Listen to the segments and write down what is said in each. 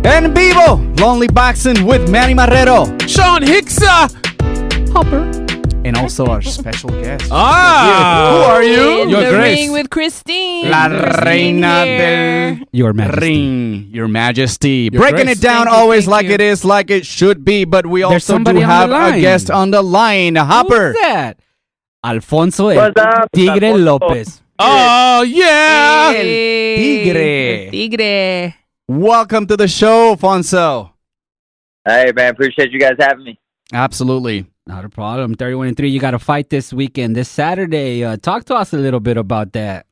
EnVivo, Lonely Boxing with Manny Marrero. Sean Hicksa. Hopper. And also our special guest. Who are you? In Your the Grace. ring with Christine. La Christine Reina here. del Your Majesty. Your Majesty. Your Breaking Grace. it down Thank you, always thank like you. it is, like it should be. But we There's also do somebody on have the a line. guest on the line. Hopper. Who's that? Alfonso el What's up? Tigre Alfonso. Lopez. Oh, yeah. Hey. Tigre. Tigre. Welcome to the show, Alfonso. Hey, man, appreciate you guys having me. Absolutely. Not a problem. 31-3. You got a fight this weekend, this Saturday. Talk to us a little bit about that.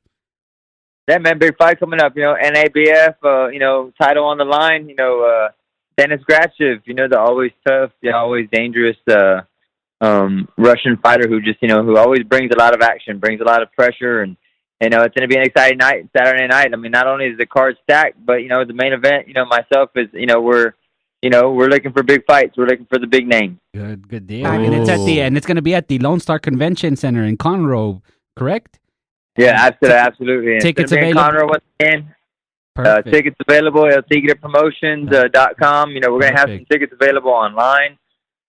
Yeah, man, big fight coming up. NABF, title on the line. Denis Grachev, the always tough, always dangerous Russian fighter who just, who always brings a lot of action, brings a lot of pressure. And, it's going to be an exciting night, Saturday night. I mean, not only is the card stacked, but, the main event, myself is, we're looking for big fights. We're looking for the big names. Good deal. And it's it's going to be at the Lone Star Convention Center in Conroe, correct? Yeah, absolutely. And Tickets it's gonna be in available? Conroe once again. Perfect. Tickets available at tigrepromotions.com. We're going to have some tickets available online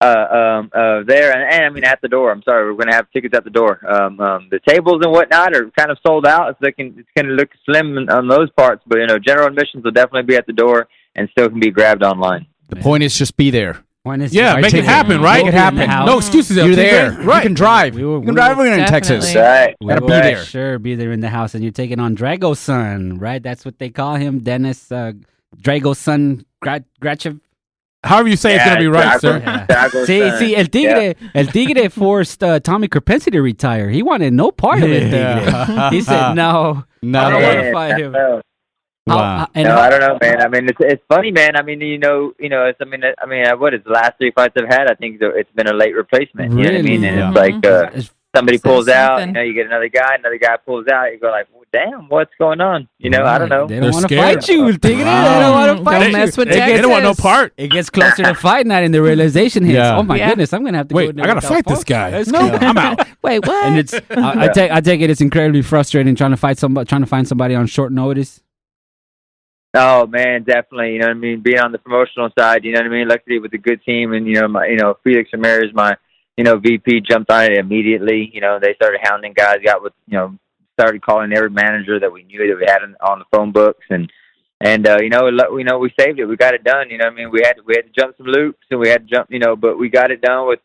there. And I mean, at the door. I'm sorry. We're going to have tickets at the door. The tables and whatnot are kind of sold out. So it's going to look slim on those parts. But, general admissions will definitely be at the door and still can be grabbed online. The point is just be there. Yeah, make it happen, right? Make it happen. No excuses. You're LT, there. Right? You can drive. We will- You can drive when you're in Texas. Definitely. Right. Gotta be will there. Sure, be there in the house. And you're taking on Drago's son, right? That's what they call him, Denis Drago's son, Grachev. However you say it's going to be right, sir. Drago's son. See, El Tigre forced Tommy Kerpensi to retire. He wanted no part of it, Tigre. He said, no, I don't want to fight him. Wow. I don't know, man. I mean, it's funny, man. I mean, what is the last 3 fights I've had? I think it's been a late replacement. You know what I mean? And Yeah. it's like somebody Says pulls out. something. You get another guy pulls out. You go like, well, damn, what's going on? I don't know. They They're don't want to scared. fight you, Tigre. Wow. They don't want to fight Don't you. mess with They Texas. don't want no part. It gets closer to fight night and the realization hits. Yeah. Oh, my Yeah. goodness. I'm going to have to Wait, go I got to fight this guy. Let's No, go. I'm out. Wait, what? And it's I take it it's incredibly frustrating trying to find somebody on short notice. Oh man, definitely. You know what I mean? Being on the promotional side, you know what I mean? Luckily with a good team, and Felix Ramirez, my VP, jumped on it immediately. They started hounding guys, started calling every manager that we knew that we had on the phone books, and we saved it. We got it done. You know what I mean? We had to jump some loops, and we had to jump, but we got it done with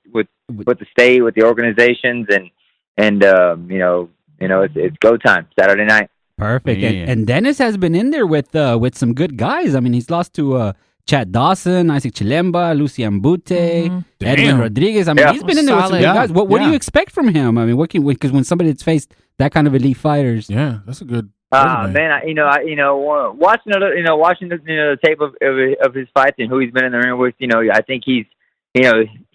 the state, with the organizations, and it's go time Saturday night. Perfect. Yeah. And Denis has been in there with some good guys. I mean, he's lost to Chad Dawson, Isaac Chilemba, Lucian Butte, Edwin Damn. Rodriguez. I mean, he's been in there with some Solid. good guys. What do Yeah. you expect from him? I mean, because when somebody that's faced that kind of elite fighters, Yeah, that's a good. Man, resume. watching the tape of his fights and who he's been in the ring with, I think he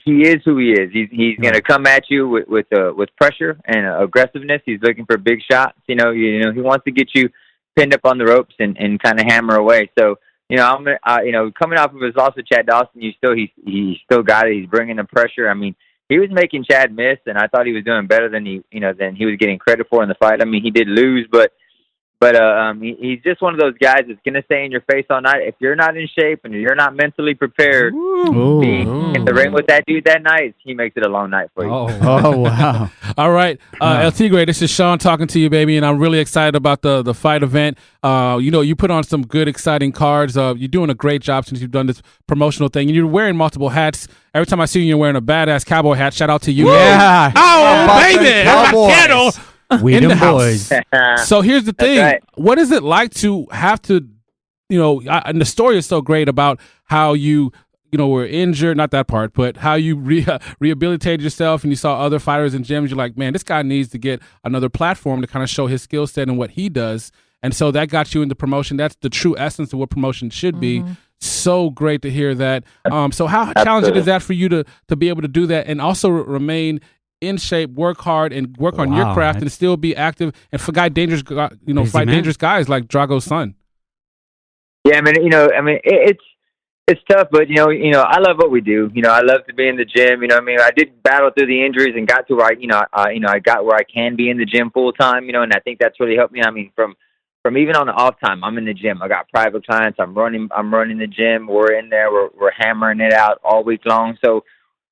is who he is. He's going to come at you with pressure and aggressiveness. He's looking for big shots. He wants to get you pinned up on the ropes and kind of hammer away. So, I'm coming off of his loss with Chad Dawson, he still got it. He's bringing the pressure. I mean, he was making Chad miss, and I thought he was doing better than he was getting credit for in the fight. I mean, he did lose, but he's just one of those guys that's going to stay in your face all night. If you're not in shape and you're not mentally prepared, being in the ring with that dude that night, he makes it a long night for you. Oh, wow. All right, El Tigre, this is Sean talking to you, baby, and I'm really excited about the fight event. You put on some good, exciting cards. You're doing a great job since you've done this promotional thing, and you're wearing multiple hats. Every time I see you, you're wearing a badass cowboy hat. Shout out to you. Yeah. Oh, Boston baby. Cowboys. Vaquero. we In them the house. boys. So here's the thing. right. What is it like to have to, and the story is so great about how you were injured, not that part, but how you rehabilitated yourself and you saw other fighters in gyms. You're like, man, this guy needs to get another platform to kind of show his skill set and what he does. And so that got you into promotion. That's the true essence of what promotion should be. So great to hear that. So how challenging is that for you to be able to do that and also remain in shape, work hard, and work on your Wow, craft and still be active and fight dangerous guys like Drago's son? Yeah, it's tough, but I love what we do. I love to be in the gym. I did battle through the injuries and got to where I got where I can be in the gym full time. And I think that's really helped me. I mean, from from even on the off time, I'm in the gym. I got private clients. I'm running the gym. We're in there. We're hammering it out all week long. So,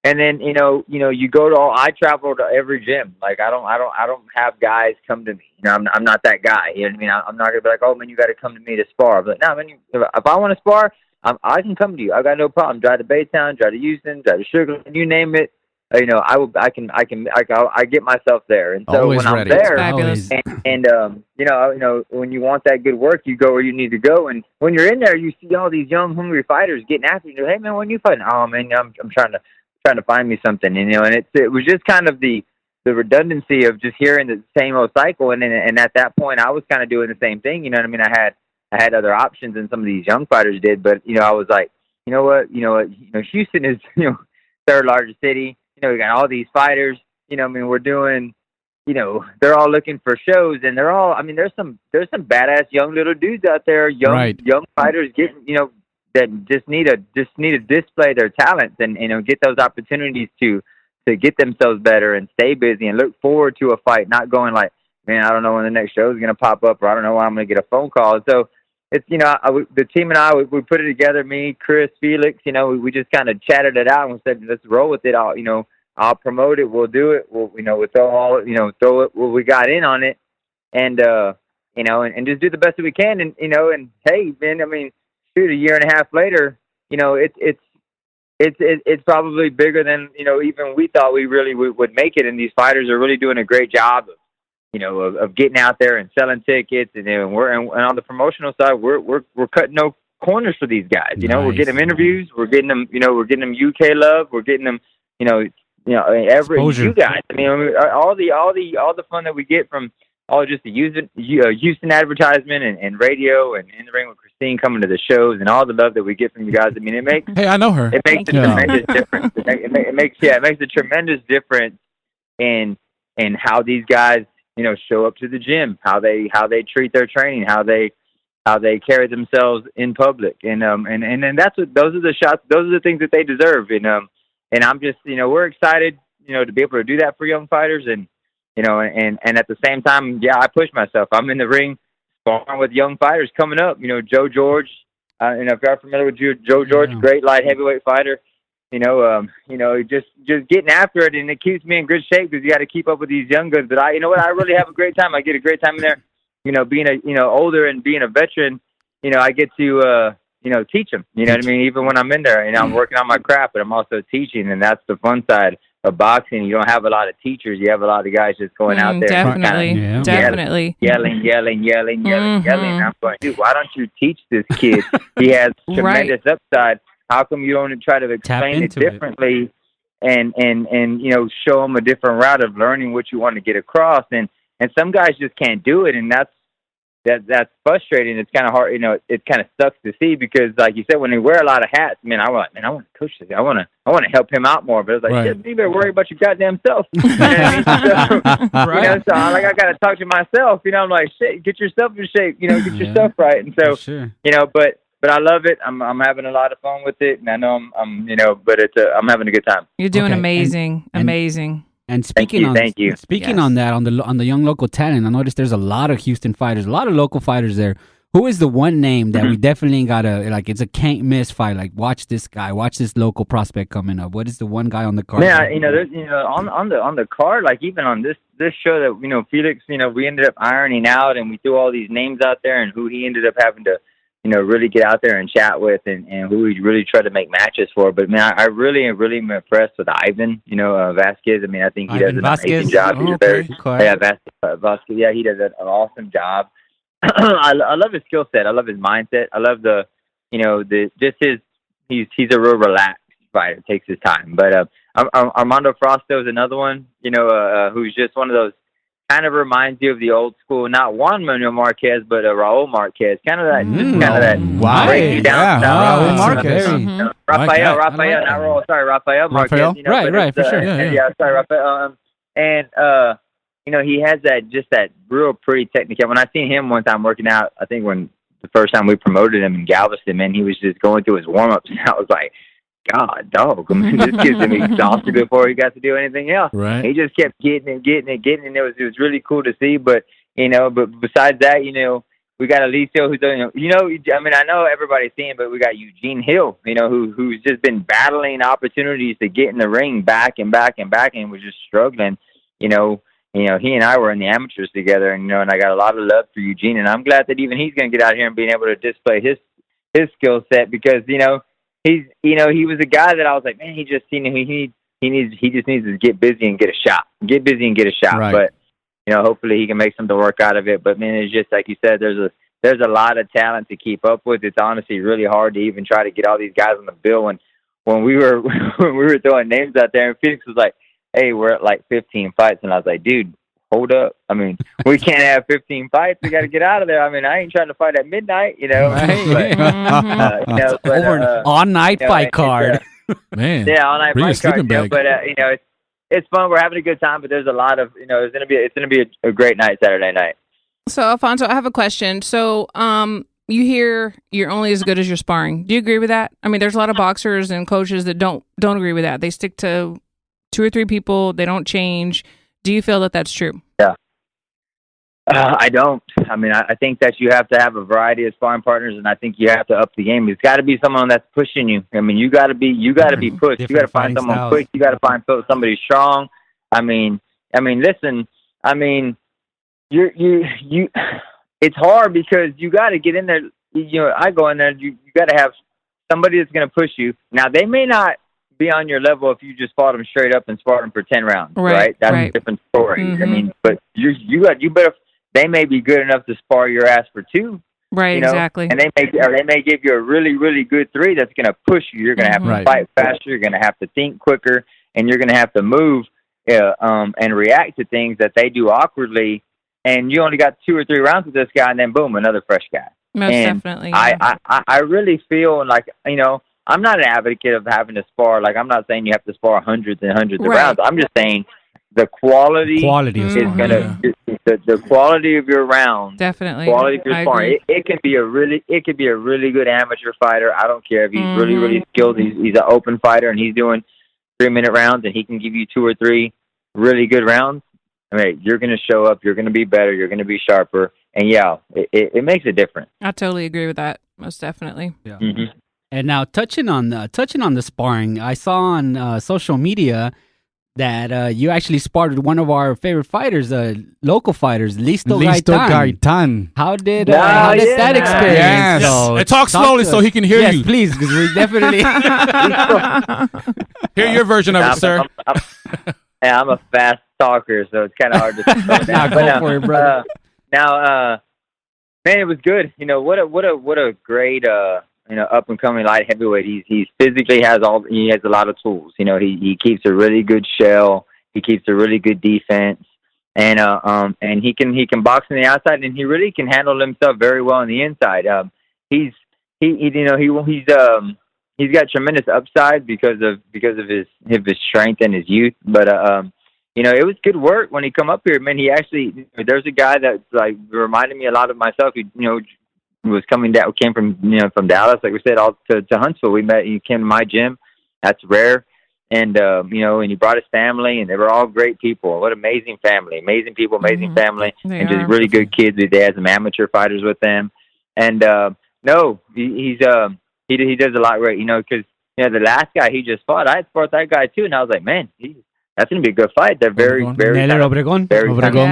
and then you go to I travel to every gym. Like I don't have guys come to me. I'm not that guy. You know what I mean? I'm not gonna be like, oh man, you got to come to me to spar. But no, man, if I want to spar, I can come to you. I got no problem. Drive to Baytown, drive to Houston, drive to Sugar, you name it. I get myself there. And so Always when ready. I'm there, Fabulous. and when you want that good work, you go where you need to go. And when you're in there, you see all these young, hungry fighters getting after you. Hey man, when you fighting? Oh man, I'm trying to find me something. And it was just kind of the redundancy of just hearing the same old cycle. And at that point, I was kind of doing the same thing. You know what I mean? I had other options than some of these young fighters did. But I was like, you know what? Houston is third largest city. We got all these fighters, we're doing, they're all looking for shows, and they're all, there's some badass young little dudes out there, young fighters getting, that just need to display their talents and, get those opportunities to get themselves better and stay busy and look forward to a fight, not going like, man, I don't know when the next show is going to pop up, or I don't know when I'm going to get a phone call. So it's, the team and I, we put it together, me, Chris, Felix, we just kind of chatted it out and said, let's roll with it. I'll promote it. We'll do it. We'll throw it what we got in on it, and and just do the best that we can. And and hey, man, shoot, a year and a half later, it's probably bigger than even we thought we really would make it. And these fighters are really doing a great job of getting out there and selling tickets, and on the promotional side, we're cutting no corners for these guys. We're getting them interviews, we're getting them UK love, we're getting them every Exposure. you guys. All the fun that we get from all just the Houston advertisement and radio and In the Ring with Christine coming to the shows and all the love that we get from you guys. It makes Hey, I know her. it makes a tremendous difference. It makes a tremendous difference in how these guys show up to the gym, how they treat their training, how they carry themselves in public, and those are the shots, those are the things that they deserve, and I'm just we're excited to be able to do that for young fighters, and and at the same time, I push myself. I'm in the ring sparring with young fighters coming up. Joe George, if you're familiar with Joe George, great light heavyweight fighter. Just getting after it, and it keeps me in good shape because you got to keep up with these young guns. But I really have a great time. I get a great time in there. Being older and being a veteran, I get to teach them. You know what I mean? Even when I'm in there, I'm working on my craft, but I'm also teaching, and that's the fun side of boxing. You don't have a lot of teachers. You have a lot of guys just going out there, Definitely. yelling. I'm going, dude, why don't you teach this kid? He has tremendous upside. How come you don't try to explain it differently and show them a different route of learning what you want to get across? And some guys just can't do it, and that's frustrating. It's kind of hard, it kind of sucks to see because, like you said, when they wear a lot of hats, I want to push this. I want to help him out more. But it's like, shit, you better worry about your goddamn self. You know what I mean? So I got to talk to myself. I'm like, shit, get yourself in shape. Get yourself right. And so, but I love it. I'm having a lot of fun with it, and I know but I'm having a good time. You're doing amazing. And speaking on that, on the young local talent, I noticed there's a lot of Houston fighters, a lot of local fighters there. Who is the one name that we definitely gotta it's a can't miss fight? Like, watch this guy, watch this local prospect coming up. What is the one guy on the card? Yeah, there's on the card, like even on this show that Felix, we ended up ironing out, and we threw all these names out there, and who he ended up having to really get out there and chat with, and who we really try to make matches for. But man, I really am impressed with Ivan, Vasquez. I think he does an amazing job. He's Vasquez. Yeah, he does an awesome job. I love his skill set. I love his mindset. I love he's a real relaxed fighter, takes his time. But Armando Frosto is another one, who's just one of those, kind of reminds you of the old school, not Juan Manuel Marquez, but Raul Marquez. Kind of that. Wow. Raul Marquez. Rafael, not Raul. Sorry, Rafael Marquez. Right, for sure. Yeah, sorry, Rafael. He has that real pretty technique. When I seen him one time working out, I think when the first time we promoted him in Galveston, man, he was just going through his warm-ups, and I was like, God, dog, this kid's gonna be exhausted before he got to do anything else. Right. He just kept getting it, and it was really cool to see. But but besides that, we got Alicio, who's I mean, I know everybody's seeing, but we got Eugene Hill, who's just been battling opportunities to get in the ring back and was just struggling. He and I were in the amateurs together, and I got a lot of love for Eugene, and I'm glad that even he's going to get out here and being able to display his skill set, because he was a guy that I was like, man, he just needs to get busy and get a shot. Right. But hopefully he can make something work out of it. But man, it's just like you said, there's a lot of talent to keep up with. It's honestly really hard to even try to get all these guys on the bill. When we were throwing names out there, and Phoenix was like, hey, we're at like 15 fights. And I was like, dude, hold up. I mean, we can't have 15 fights. We got to get out of there. I mean, I ain't trying to fight at midnight, Right. But, Over an all-night fight card. Man. Yeah, all-night Bring fight a sleeping card. bag. It's fun. We're having a good time, but there's a lot of, it's gonna be a great night Saturday night. So, Alfonso, I have a question. So, you hear you're only as good as your sparring. Do you agree with that? I mean, there's a lot of boxers and coaches that don't agree with that. They stick to 2 or 3 people. They don't change. Do you feel that that's true? Yeah. I don't. I mean, I think that you have to have a variety of sparring partners, and I think you have to up the game. It's got to be someone that's pushing you. I mean, you got to be pushed. You got to find someone quick. You got to find somebody strong. I mean, listen. I mean, you. It's hard because you got to get in there. I go in there. You got to have somebody that's going to push you. Now, they may not be on your level if you just fought them straight up and sparred them for 10 rounds, right? That's a different story. Mm-hmm. I mean, but you better. They may be good enough to spar your ass for 2, right? Exactly. And they may give you a really, really good 3 that's going to push you. You're going to have to fight faster. You're going to have to think quicker, and you're going to have to move and react to things that they do awkwardly. And you only got 2 or 3 rounds with this guy, and then boom, another fresh guy. Most definitely. Yeah. I really feel like I'm not an advocate of having to spar. Like, I'm not saying you have to spar hundreds and hundreds of rounds. I'm just saying the quality is going to the quality of your rounds. Definitely. Quality of your sparring. It can be a really good amateur fighter. I don't care if he's really, really skilled. He's an open fighter and he's doing 3-minute rounds and he can give you 2 or 3 really good rounds. I mean, you're going to show up. You're going to be better. You're going to be sharper. And it makes a difference. I totally agree with that. Most definitely. Yeah. Mm-hmm. And now touching on the sparring, I saw on social media that you actually sparred with one of our favorite fighters, local fighters, Listo Gaitan. How did that experience go? Talk slowly so he can hear you. Yes, please, because we definitely hear your version of it, sir. I'm a fast talker, so it's kind of hard to slow down. Go for it, brother. Man, it was good. What a great up and coming light heavyweight. He physically has a lot of tools. He keeps a really good shell. He keeps a really good defense, and he can box on the outside, and he really can handle himself very well on the inside. He's got tremendous upside because of his strength and his youth. But it was good work when he come up here. Man, he actually there's a guy that like reminded me a lot of myself. He came from Dallas, like we said, all to Huntsville. We met. He came to my gym. That's rare. And and he brought his family, and they were all great people. What amazing family, amazing people, amazing family, and just really good kids. They had some amateur fighters with them, and he does a lot right, because the last guy he just fought, I had fought that guy too, and I was like, man, that's gonna be a good fight. They're very Obregon.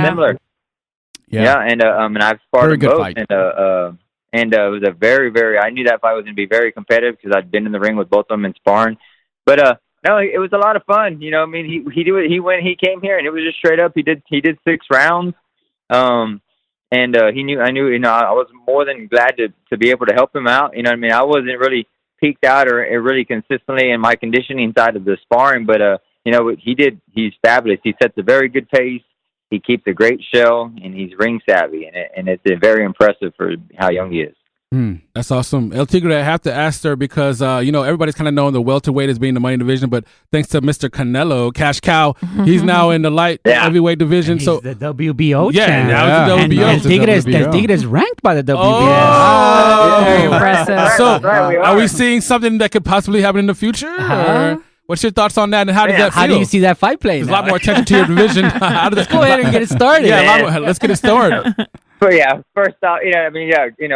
Similar. Yeah, and I've sparred them both, fight. And it was a very, very. I knew that fight was going to be very competitive because I'd been in the ring with both of them and sparring. But no, it was a lot of fun. I mean, he came here and it was just straight up. He did 6 rounds. I knew. I was more than glad to be able to help him out. I mean, I wasn't really peaked out or really consistently in my conditioning side of the sparring, but he's fabulous. He sets a very good pace. He keeps a great shell, and he's ring savvy, and it's very impressive for how young he is. That's awesome. El Tigre, I have to ask her because, everybody's kind of knowing the welterweight as being the money division, but thanks to Mr. Canelo, Cash Cow, he's now in the light heavyweight division. And he's the WBO champ. Now the WBO. And Tigre is ranked by the WBO. Very impressive. So, are we seeing something that could possibly happen in the future? What's your thoughts on that, and how does that feel? How do you see that fight playing? There's a lot more attention to your division. Let's go ahead and get it started. Yeah, let's get it started. But yeah, first off,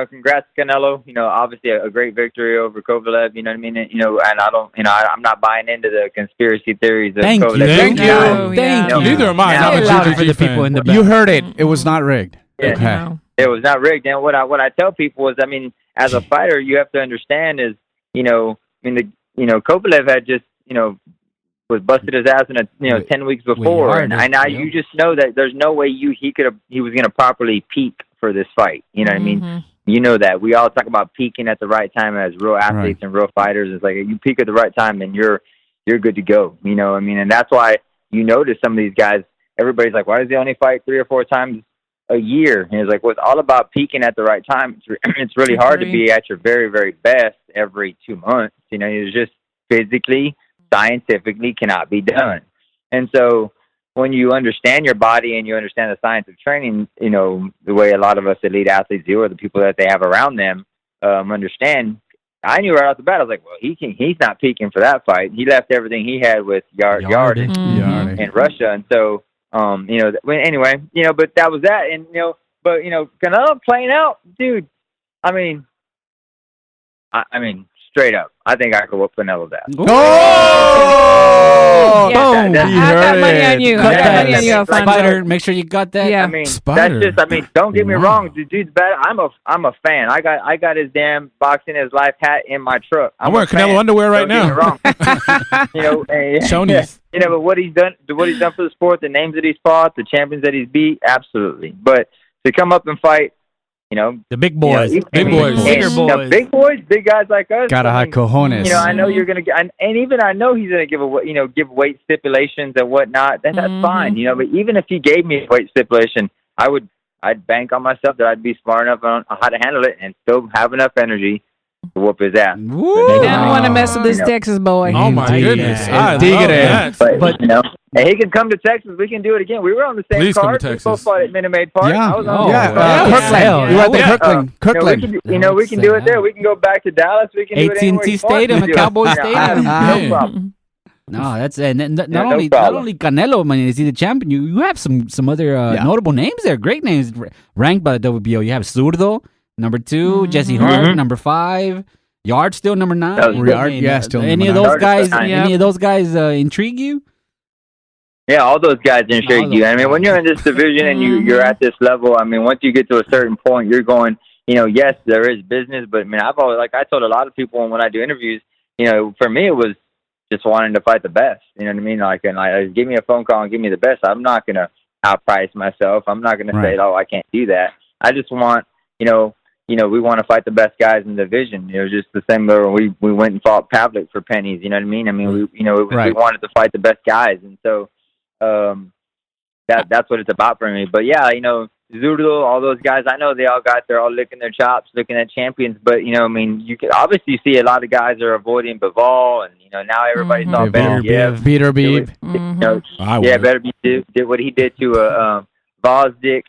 congrats Canelo. Obviously a great victory over Kovalev. You know what I mean? And I don't, I'm not buying into the conspiracy theories of Kovalev. Thank you. Neither am I. Say it louder for the people in the back. You heard it. It was not rigged. Yeah. Okay. It was not rigged. And what I tell people is, I mean, as a fighter, you have to understand is, Kovalev had just, was busted his ass in 10 weeks before, you just know that there's no way he was going to properly peak for this fight. You know what I mean? You know that we all talk about peaking at the right time as real athletes and real fighters. It's like if you peak at the right time, then you're good to go. You know what I mean? And that's why you notice some of these guys. Everybody's like, why does he only fight 3 or 4 times a year? And it's like, well, it's all about peaking at the right time. It's really hard to be at your very, very best every 2 months. It's just physically, scientifically cannot be done. And so when you understand your body and you understand the science of training, the way a lot of us elite athletes do, or the people that they have around them understand, I knew right off the bat, I was like, well, he's not peaking for that fight. He left everything he had with Yard in Russia. And so, anyway, but that was that. And, but Canelo playing out, dude, I mean, straight up, I think I could whoop Canelo's ass. I got money on you. I got money on you, Alfonso. Spider, make sure you got that. Yeah. That's just. Don't get me wrong. The dude's bad. I'm a fan. I got his damn Boxing His Life hat in my truck. I'm wearing Canelo underwear right now. Don't get me wrong. Shoney's. But what he's done for the sport, the names that he's fought, the champions that he's beat, absolutely. But to come up and fight, the big boys, big boys, big guys like us. Gotta have cojones. I know you're gonna get, and even I know he's gonna give away, give weight stipulations and whatnot. That's fine, But even if he gave me a weight stipulation, I'd bank on myself that I'd be smart enough on how to handle it and still have enough energy to whoop his ass. You don't want to mess with this Texas boy. Oh my goodness, Tigre. But and he can come to Texas. We can do it again. We were on the same card. We both fought at Minute Maid Park. Yeah. I was on Kirkland. You were at the Kirkland. We can do it there. We can go back to Dallas. We can do it anywhere. AT&T Stadium, Cowboy Stadium. No problem. No, that's not only Canelo, man, is he the champion? You have some other notable names there, great names ranked by the WBO. You have Zurdo, number 2, Jesse Hart, number 5, Yard still number 9. Yard, still any number 9. Any of those guys intrigue you? Yeah, all those guys intrigue you. I mean, when you're in this division and you're at this level, I mean, once you get to a certain point, you're going, yes, there is business, but I mean, I've always, like I told a lot of people when I do interviews, for me it was just wanting to fight the best. You know what I mean? Like, give me a phone call and give me the best. I'm not going to outprice myself. I'm not going to say, I can't do that. I just want, we want to fight the best guys in the division. Just the same way we went and fought Pavlik for pennies. You know what I mean? I mean, we wanted to fight the best guys, and so that's what it's about for me. But yeah, Zurdo, all those guys, I know they're all licking their chops, looking at champions. But I mean, you can obviously see a lot of guys are avoiding Bivol, and now everybody's all better. Peter Beeb. Better Beeb did what he did to Vosdick.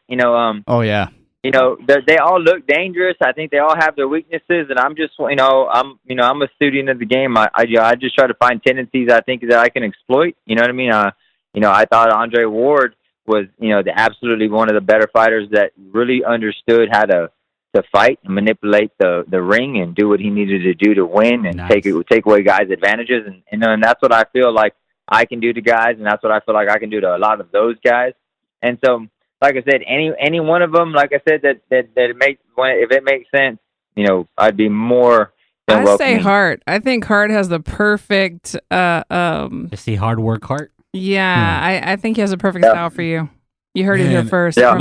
Oh yeah. They all look dangerous. I think they all have their weaknesses, and I'm just, I'm a student of the game. I just try to find tendencies I think that I can exploit. You know what I mean? I thought Andre Ward was, absolutely one of the better fighters that really understood how to fight and manipulate the ring and do what he needed to do to win and take away guys' advantages. And that's what I feel like I can do to guys, and that's what I feel like I can do to a lot of those guys. And so, like I said, any one of them, like I said, that it makes, if it makes sense, I'd be more than welcome. I say Hart. I think Hart has the perfect. See, hard work, Hart. Yeah, I think he has a perfect style for you. You heard it here first. Yeah,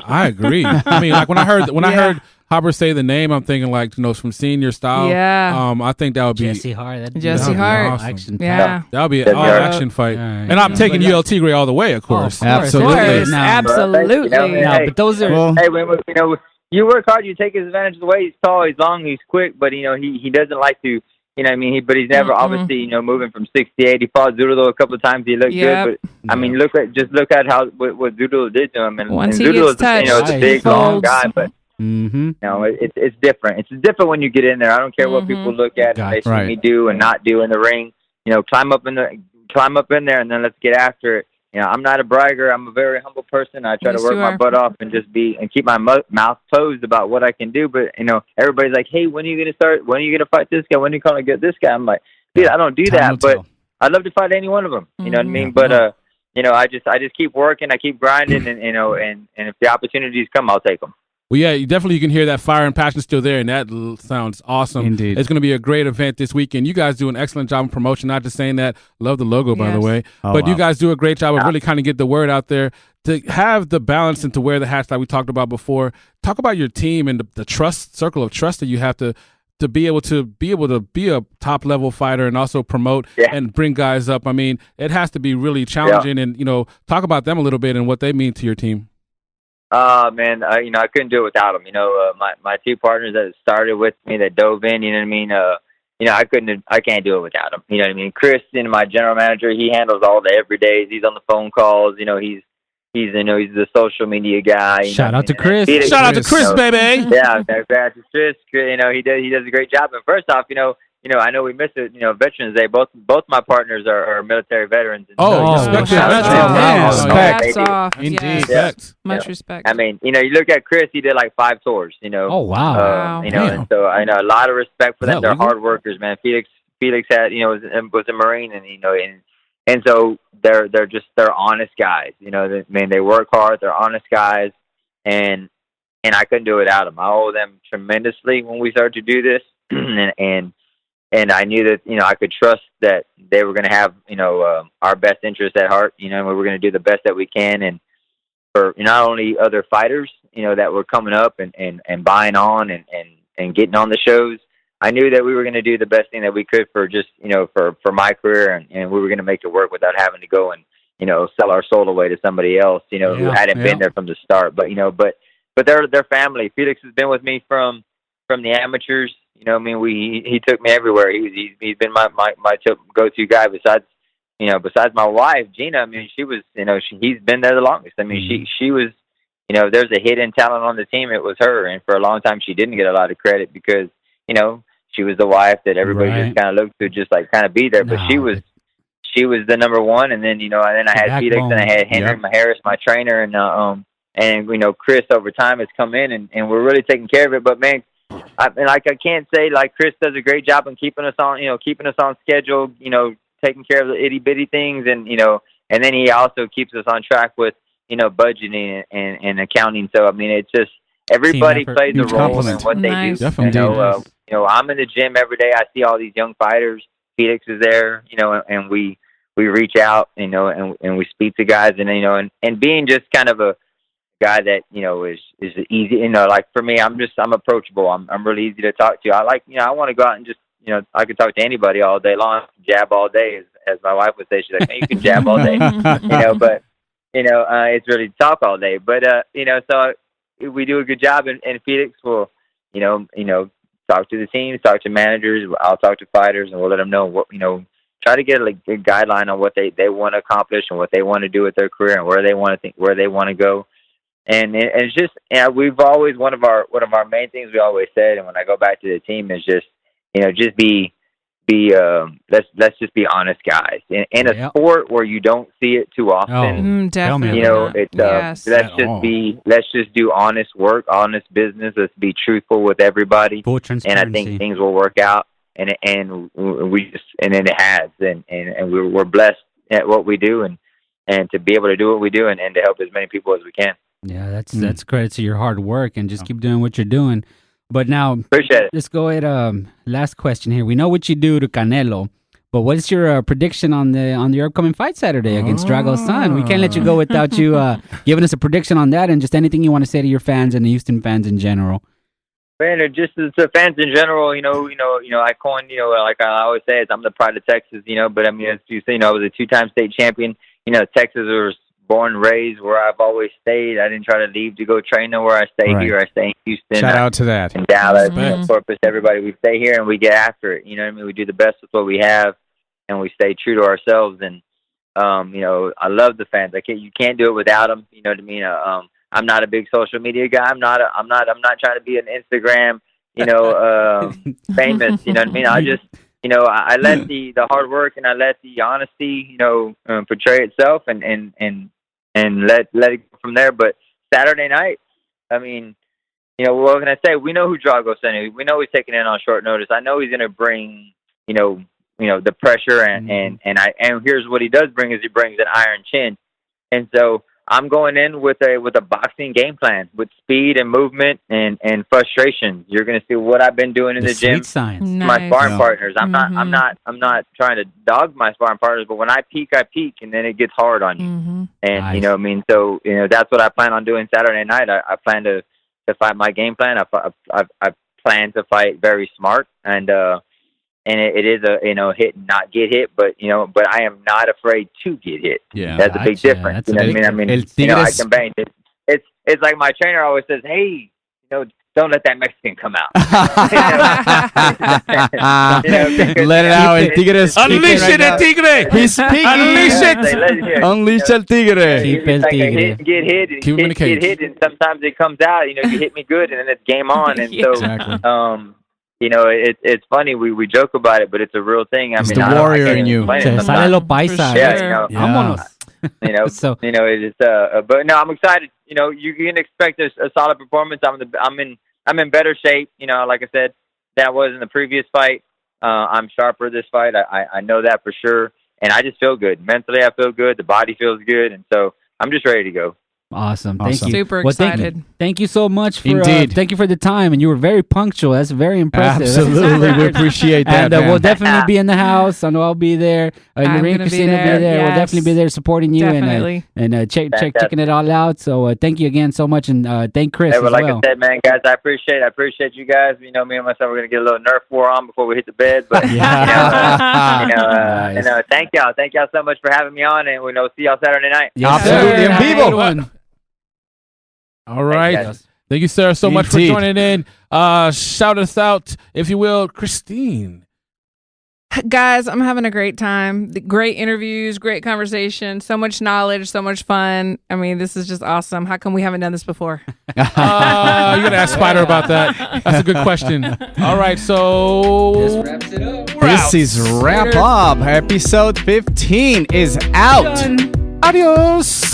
I agree. I mean, like when I heard Hopper say the name, I'm thinking like from seeing your style. Yeah. I think that would be Jesse Hart. Jesse Hart. Action. Yeah. That would be an all-action fight. And I'm taking UL Tigre all the way, of course. Absolutely. Absolutely. But those are. Hey, you work hard, you take his advantage away. He's tall, he's long, he's quick, but he doesn't like to. But he's never obviously, moving from 6 to 8. He fought Zurdo a couple of times. He looked good, but I mean, look at what Zurdo did to him. And Zurdo is, a big, long guy, but it's different. It's different when you get in there. I don't care what people look at and they see me do and not do in the ring. climb up in there, and then let's get after it. I'm not a bragger. I'm a very humble person. I try to work my butt off and keep my mouth closed about what I can do. But everybody's like, "Hey, when are you gonna start? When are you gonna fight this guy? When are you gonna get this guy?" I'm like, "Dude, I don't do that, but I'd love to fight any one of them." You know what I mean? But I just keep working. I keep grinding, and if the opportunities come, I'll take them. Well, yeah, you can hear that fire and passion still there, and that sounds awesome. Indeed. It's going to be a great event this weekend. You guys do an excellent job of promotion, not just saying that. Love the logo, by the way. But you guys do a great job of really kind of get the word out there. To have the balance and to wear the hats like we talked about before, talk about your team and the trust, circle of trust that you have to be able to be a top-level fighter and also promote and bring guys up. I mean, it has to be really challenging, and, talk about them a little bit and what they mean to your team. Man, I couldn't do it without them. My two partners that started with me, that dove in, you know what I mean? I can't do it without them. You know what I mean? Chris, my general manager, he handles all the everydays. He's on the phone calls. He's the social media guy. Shout out to Chris. Shout out to Chris, baby. Yeah, shout to Chris. He does a great job. And first off, I know we missed it. Veterans Day. Both my partners are military veterans. Respect. Indeed. Yes. Much respect. I mean, you look at Chris. He did like 5 tours. Oh wow. And so I know a lot of respect for them. They're hard workers, man. Felix had was a Marine, and so they're honest guys. They work hard. They're honest guys, and I couldn't do it without them. I owe them tremendously when we started to do this, and I knew that, I could trust that they were going to have, our best interest at heart, and we were going to do the best that we can. And for not only other fighters, that were coming up and buying on and getting on the shows, I knew that we were going to do the best thing that we could for just, for my career. And we were going to make it work without having to go and, sell our soul away to somebody else, who hadn't been there from the start. But, but they're family. Felix has been with me from the amateurs. He took me everywhere. He's been my go-to guy besides my wife, Gina. I mean, she was, he's been there the longest. I mean, she was, there's a hidden talent on the team. It was her. And for a long time, she didn't get a lot of credit because, she was the wife that everybody just kind of looked to just like kind of be there. But she was the number one. And then, and then I had Felix and I had Henry Harris, my trainer. And Chris over time has come in and we're really taking care of it. But man, I can't say like Chris does a great job in keeping us on schedule, taking care of the itty bitty things, and then he also keeps us on track with budgeting and accounting. So I mean, it's just everybody plays a role in what they do. Definitely. I'm in the gym every day. I see all these young fighters. Felix is there, and we reach out, and we speak to guys, and being just kind of a guy that is easy. Like for me, I'm approachable. I'm really easy to talk to. I want to go out and just I could talk to anybody all day long, jab all day, as my wife would say. She's like, "Man, you can jab all day," But it's really talk all day. But so we do a good job, and Felix will talk to the teams, talk to managers. I'll talk to fighters, and we'll let them know what try to get a guideline on what they want to accomplish and what they want to do with their career and where they want to go. And it's just, we've always, one of our main things we always said, and when I go back to the team, is just, just let's just be honest guys. In a sport where you don't see it too often, definitely. Let's just do honest work, honest business. Let's be truthful with everybody. Full transparency. And I think things will work out. And it has, and we're blessed at what we do, and to be able to do what we do, and to help as many people as we can. Yeah, that's credit to your hard work, and just keep doing what you're doing. But now, appreciate it. Let's go ahead. Last question here. We know what you do to Canelo, but what is your prediction on your upcoming fight Saturday against Drago's son? We can't let you go without you giving us a prediction on that, and just anything you want to say to your fans and the Houston fans in general. Man, just to fans in general, I coined, like I always say, I'm the pride of Texas, but I mean, as you say, I was a 2-time state champion. Texas was born and raised where I've always stayed. I didn't try to leave to go train nowhere. I stay here. I stay in Houston. Shout out to that. In Dallas, Corpus, everybody. We stay here and we get after it. We do the best with what we have, and we stay true to ourselves. And I love the fans. You can't do it without them. You know what I mean? I'm not a big social media guy. I'm not trying to be an Instagram, famous. You know what I mean? I let the hard work and I let the honesty, portray itself and let it go from there. But Saturday night, I mean, what can I say? We know who Drago sent. We know he's taking in on short notice. I know he's going to bring, the pressure and here's what he does bring is he brings an iron chin. And so I'm going in with a boxing game plan with speed and movement and frustration. You're going to see what I've been doing in the gym. Science. My sparring partners. I'm not trying to dog my sparring partners, but when I peak, and then it gets hard on you. And Nice. so that's what I plan on doing Saturday night. I plan to fight my game plan. I plan to fight very smart and it is a hit and not get hit, but I am not afraid to get hit. Yeah, that's a big difference. That's I can bang. It's like my trainer always says, "Hey, don't let that Mexican come out." Let it out, El Tigre. Unleash it, El Tigre. He's speaking. Unleash it. Unleash El Tigre. Keep El Tigre. Get hit, Keep him in the cage. get hit, and sometimes it comes out. You hit me good, and then it's game on. And so, Exactly. it's funny. We joke about it, but it's a real thing. It's the warrior in you. Sale lo paisa. Yeah, Vámonos. So- it is. But no, I'm excited. You can expect a solid performance. I'm in better shape. Like I said, than I was in the previous fight. I'm sharper this fight. I know that for sure, and I just feel good mentally. I feel good. The body feels good, and so I'm just ready to go. Awesome. Thank you. Super Thank excited. Thank you so much for Indeed. thank you for the time, and you were very punctual. That's very impressive. Absolutely, we appreciate that. And man. we'll definitely be in the house. I know I'll be there. I'm Lorraine, gonna be Christine will be there. there. We'll Yes. definitely be there supporting you Definitely. and checking it all out. So thank you again so much, and thank Chris as Like well. I said, man, guys, I appreciate you guys. Me and myself, we're gonna get a little Nerf war on before we hit the bed. But Nice. thank y'all so much for having me on, and we'll see y'all Saturday night. Yes, Absolutely. sir. En Vivo. Have a good one. All right. guys. Thank you, sir, so much for Indeed. joining in. Shout us out, if you will, Christine. Guys, I'm having a great time. Great interviews, great conversation, so much knowledge, so much fun. I mean, this is just awesome. How come we haven't done this before? You gotta ask Spider about that. That's a good question. All right, so This wraps it up. This is wrap up. Episode 15 is out. Done. adios.